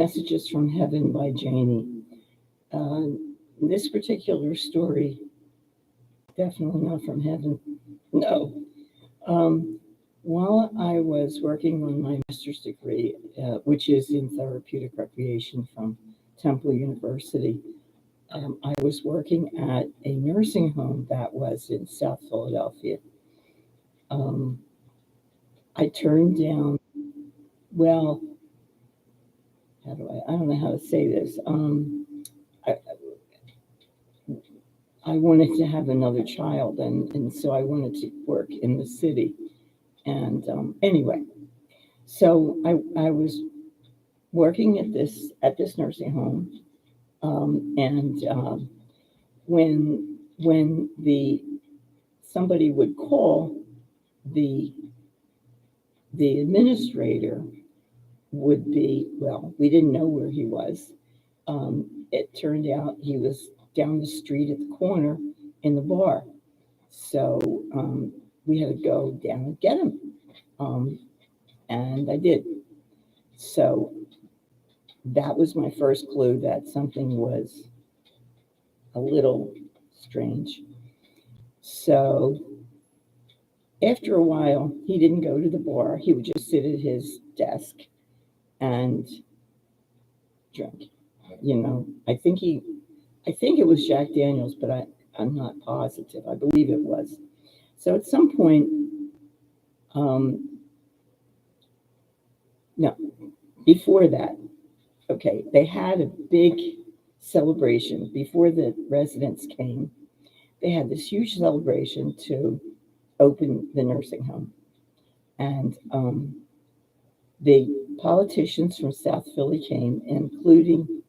Messages from Heaven by Jaynee. Uh, this particular story, definitely not from heaven. No. Um, while I was working on my master's degree, which is in therapeutic recreation from Temple University, I was working at a nursing home that was in South Philadelphia. Um, I turned down, well, I don't know how to say this. I, I wanted to have another child, and so I wanted to work in the city. And anyway, so I was working at this nursing home, and when the somebody would call, the the administrator would be, well, we didn't know where he was. It turned out he was down the street at the corner in the bar. So we had to go down and get him. Um, and I did. So that was my first clue that something was a little strange. So after a while, he didn't go to the bar. He would just sit at his desk and drink. I think it was Jack Daniels, but I'm not positive. I believe it was. So at some point, um, no, before that, okay, they had a big celebration before the residents came. They had this huge celebration to open the nursing home. And the politicians from South Philly came, including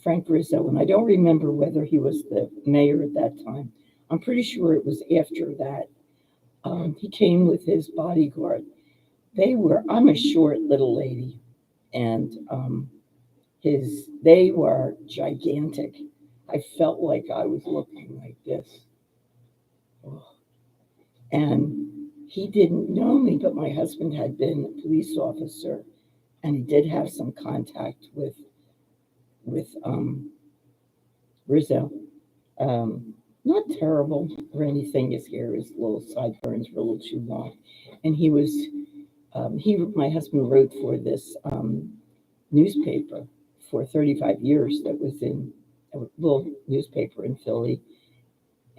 Frank Rizzo. And I don't remember whether he was the mayor at that time. I'm pretty sure it was after that. He came with his bodyguard. I'm a short little lady, and they were gigantic. I felt like I was looking like this. And he didn't know me, but my husband had been a police officer, and he did have some contact with Rizzo. Not terrible or anything. His hair, his little sideburns were a little too long, and my husband wrote for this newspaper for 35 years that was in a little newspaper in Philly,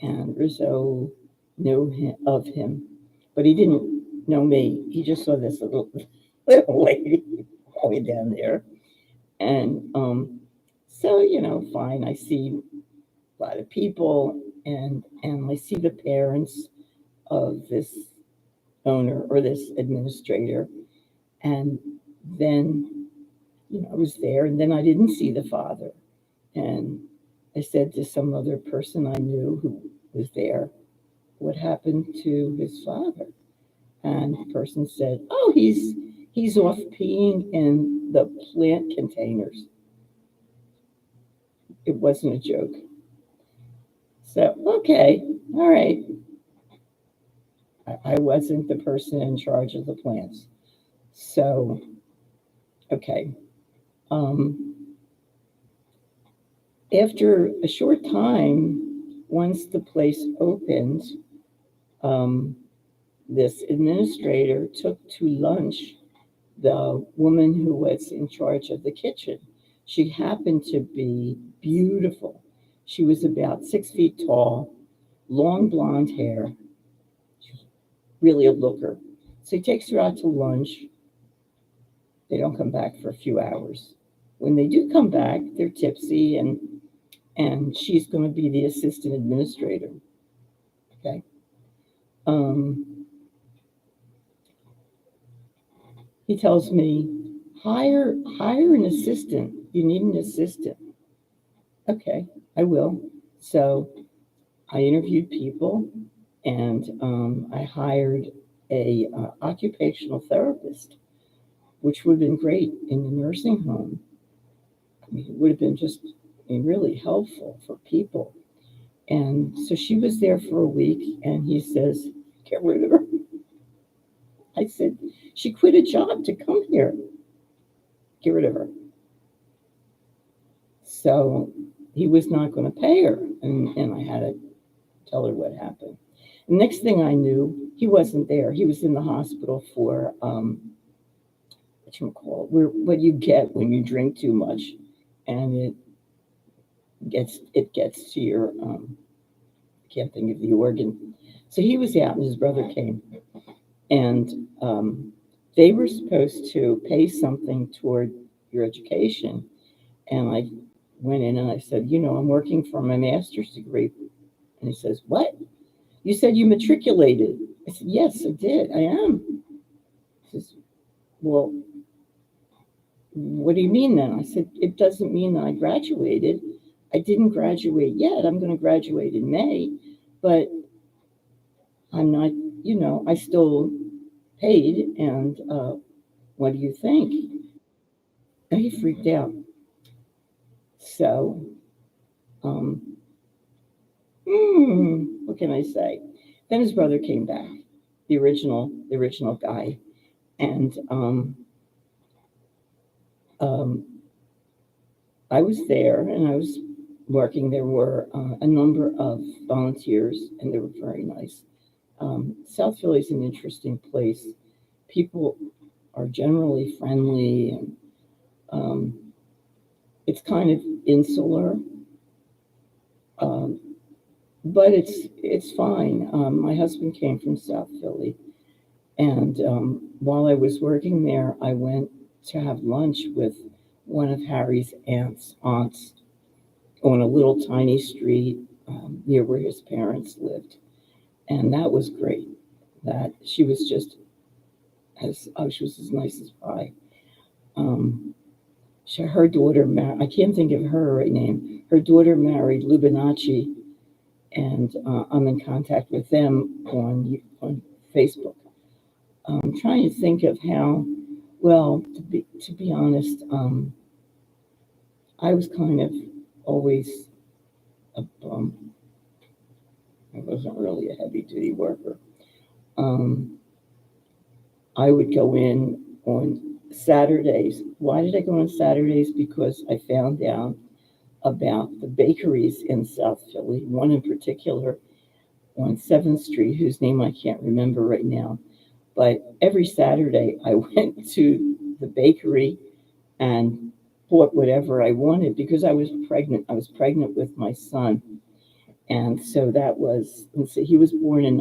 and Rizzo knew of him, but he didn't know me. He just saw this little lady all the way down there, and so fine. I see a lot of people, and I see the parents of this owner or this administrator, and then I was there, and then I didn't see the father, and I said to some other person I knew who was there, what happened to his father? And the person said, oh, he's off peeing in the plant containers. It wasn't a joke. So, okay, all right. I wasn't the person in charge of the plants. So, okay. After a short time, once the place opened, um, this administrator took to lunch the woman who was in charge of the kitchen. She happened to be beautiful. She was about 6 feet tall, long blonde hair, really a looker. So he takes her out to lunch. They don't come back for a few hours. When they do come back, they're tipsy, and she's going to be the assistant administrator. Okay. Um, he tells me, hire an assistant. You need an assistant. Okay, I will. So I interviewed people, and I hired a occupational therapist, which would have been great in the nursing home. I mean, it would have been just really helpful for people. And so she was there for a week, and he says, get rid of her. I said, she quit a job to come here. Get rid of her. So he was not going to pay her, and I had to tell her what happened. The next thing I knew, he wasn't there. He was in the hospital for what you call it, what you get when you drink too much, and it gets to your can't think of the organ. So he was out, and his brother came, and they were supposed to pay something toward your education. And I went in and I said, I'm working for my master's degree. And he says, "What? You said you matriculated?" I said, "Yes, I did. I am." He says, "Well, what do you mean then?" I said, "It doesn't mean that I graduated. I didn't graduate yet. I'm going to graduate in May, but I'm not, I still paid. And what do you think?" And he freaked out. So, um, what can I say? Then his brother came back, the original guy, and um, I was there and I was working. There were a number of volunteers, and they were very nice. South Philly is an interesting place. People are generally friendly, and it's kind of insular, um, but it's fine. My husband came from South Philly, and while I was working there, I went to have lunch with one of Harry's aunts on a little tiny street near where his parents lived, and that was great. That she was just she was as nice as pie. Um, her daughter, I can't think of her right name. Her daughter married Lubinacci, and I'm in contact with them on Facebook. I'm trying to think of how. Well, to be honest, I was kind of always a bum. I wasn't really a heavy duty worker. Um, I would go in on Saturdays. Why did I go on Saturdays? Because I found out about the bakeries in South Philly, one in particular on 7th Street, whose name I can't remember right now. But every Saturday I went to the bakery and bought whatever I wanted because I was pregnant. I was pregnant with my son. And so that was, let's see, he was born in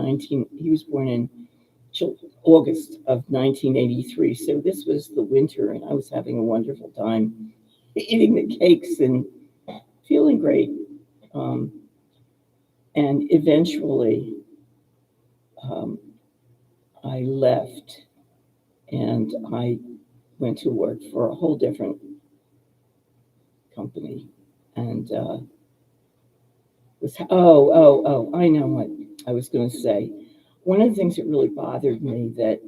August of 1983. So this was the winter, and I was having a wonderful time eating the cakes and feeling great. Um, and eventually, um, I left and I went to work for a whole different company. And I know what I was going to say. One of the things that really bothered me that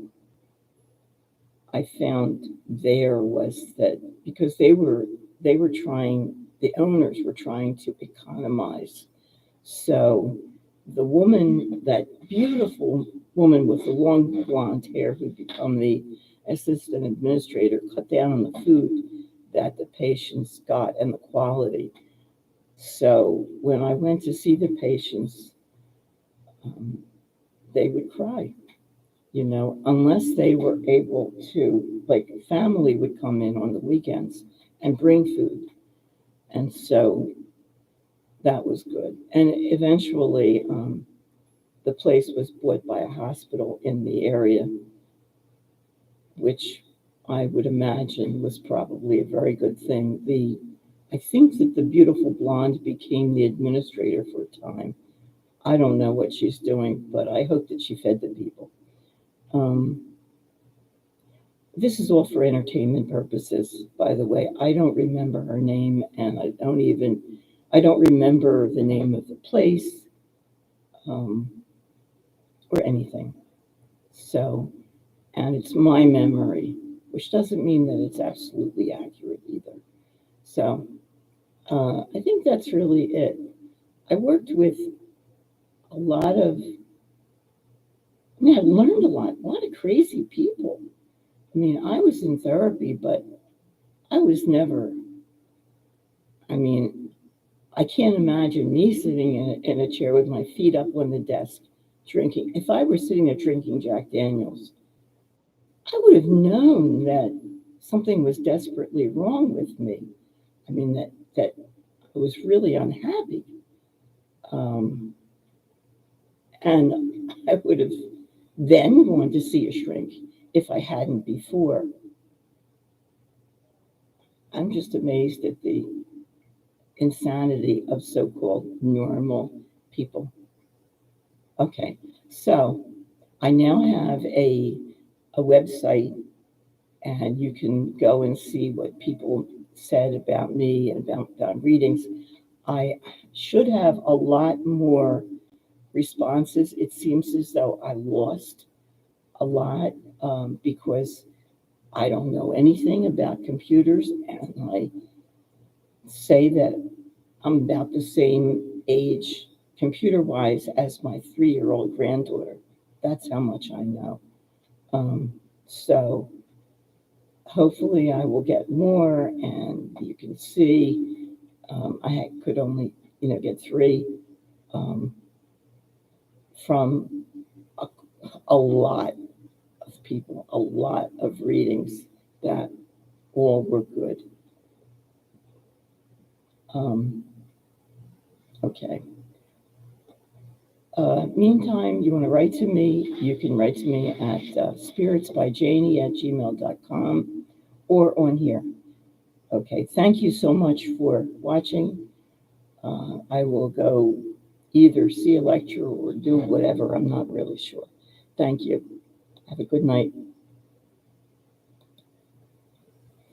I found there was that because they were trying, the owners were trying to economize. So the woman, that beautiful woman with the long blonde hair who'd become the assistant administrator, cut down on the food that the patients got and the quality. So when I went to see the patients, um, they would cry, unless they were able to, like, family would come in on the weekends and bring food. And so that was good. And eventually, the place was bought by a hospital in the area, which I would imagine was probably a very good thing. I think that the beautiful blonde became the administrator for a time. I don't know what she's doing, but I hope that she fed the people. Um, this is all for entertainment purposes, by the way. I don't remember her name, and I don't remember the name of the place, um, or anything. So, and it's my memory, which doesn't mean that it's absolutely accurate either. So, I think that's really it. I worked with a lot of, I learned a lot of crazy people. I mean, I was in therapy, but I was never, I mean, I can't imagine me sitting in a chair with my feet up on the desk drinking. If I were sitting there drinking Jack Daniels, I would have known that something was desperately wrong with me. I mean, that I was really unhappy. Um, and I would have then gone to see a shrink if I hadn't before. I'm just amazed at the insanity of so called normal people. Okay, so I now have a website, and you can go and see what people said about me and about readings. I should have a lot more responses. It seems as though I lost a lot because I don't know anything about computers, and I say that I'm about the same age, computer wise, as my 3-year-old granddaughter. That's how much I know. So hopefully I will get more, and you can see I could only, get three um, from a, a lot of people, a lot of readings that all were good. Um, okay. Meantime, you want to write to me, you can write to me at spiritsbyjaney@gmail.com or on here. Okay, thank you so much for watching. I will go either see a lecture or do whatever, I'm not really sure. Thank you. Have a good night.